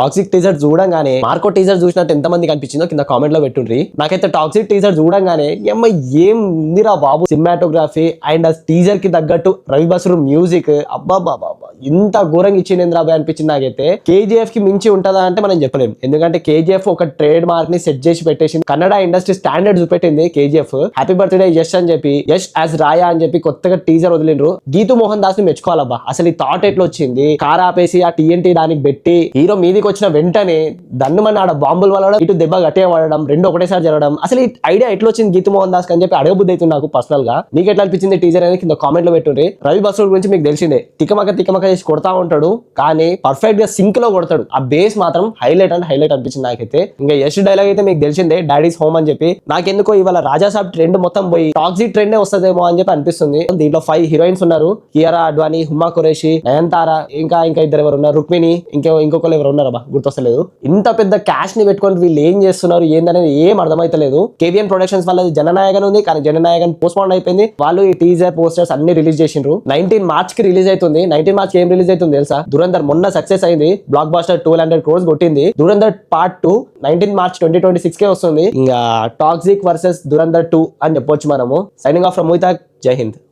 Toxic teaser చూడంగానే Marco teaser చూసినట్టు ఎంత మందికి అనిపించిందో కింద కామెంట్ లో పెట్టుండ్రి. నాకైతే టాక్సిక్ టీజర్ చూడంగానే ఏం ఉందిరా బాబు, సినిమాటోగ్రఫీ అండ్ ఆ టీజర్ కి తగ్గట్టు రవి బస్రు మ్యూజిక్, అబ్బాబాబా ఇంత ఘోరంగా ఇచ్చింది బాయ్ అనిపించింది నాకైతే. కేజీఎఫ్ కి మించి ఉంటుందా అంటే మనం చెప్పలేం. ఎందుకంటే కేజీఎఫ్ ఒక ట్రేడ్ మార్క్ ని సెట్ చేసి పెట్టేసింది. కన్నడ ఇండస్ట్రీ స్టాండర్డ్ చూపెట్టింది కేజీఎఫ్. హ్యాపీ బర్త్డే యష్ అని చెప్పి, యష్ యాజ్ రాయా అని చెప్పి కొత్తగా టీజర్ వదిలిండ్రు. గీతూ మోహన్ దాస్ ని మెచ్చుకోవాలబ్బా. అసలు ఈ థాట్ ఎట్లా వచ్చింది, కార్ ఆపేసి ఆ టీఎన్టీ దానికి పెట్టి హీరో మీదికి వచ్చిన వెంటనే దన్నుమని ఆడ బాంబులు వలడం, ఇటు దెబ్బ గట్టిగా పడడం, రెండు ఒకటేసారి జరగడం. అసలు ఈ ఐడియా ఎట్లా వచ్చింది గీతూ మోహన్ దాస్ అని చెప్పి అడగబుద్ధి అవుతుంది నాకు పర్సనల్ గా. మీకు ఎట్లా అనిపించింది టీజర్ అనేది కింద కామెంట్ లో పెట్టుండ్రి. రవి బస్రు గురించి మీకు తెలిసిందే, తికమక చేసి కొడతా ఉంటాడు, కానీ పర్ఫెక్ట్ గా సింక్ లో కొడతాడు. ఆ బేస్ మాత్రం హైలైట్ అనిపించింది నాకైతే. ఇంకా యష్ డైలాగ్ అయితే మీకు తెలిసిందే, డాడీస్ హోమ్ అని చెప్పి. నాకెందుకో ఇవాళ రాజాసాబ్ ట్రెండ్ మొత్తం పోయి టాక్సిక్ ట్రెండ్ వస్తుందేమో అని చెప్పి అనిపిస్తుంది. దీంట్లో 5 హీరోయిన్స్ ఉన్నారు, కియారా అడ్వాణి, హుమా ఖురేషి, నయనతార, ఇంకా ఇద్దరు ఎవరు ఉన్నారు, రుక్మిణి, ఇంకొకరు ఎవరు ఉన్నారబ్బా గుర్తొస్తలేదు. ఇంత పెద్ద క్యాష్ ని పెట్టుకొని వీళ్ళు ఏం చేస్తున్నారు ఏందనేది ఏం అర్థమైతలేదు. కేవీఎన్ ప్రొడక్షన్స్ వల్ల జననాయకన్ ఉంది, కానీ జననాయకన్ పోస్ట్ పోన్ అయిపోయింది. వాళ్ళు ఈ టీజర్ పోస్టర్స్ అన్ని రిలీజ్ చేసిండ్రు. 19 మార్చ్ కి రిలీజ్ అవుతుంది. 19 మార్చ్ ఏం రిలీజ్ అవుతుంది తెలుసా? ధురంధర్ మొన్న సక్సెస్ అయింది, బ్లాక్ బాస్టర్ 200 crores కొట్టింది. ధురంధర్ పార్ట్ 2 19 మార్చ్ 2026 కే వస్తుంది. ఇంకా టాక్సిక్ వర్సెస్ ధురంధర్ 2 అని చెప్పొచ్చు మనము. సైనింగ్ ఆఫ్ ఫ్రమ్ మోహితాక్, జై హింద్.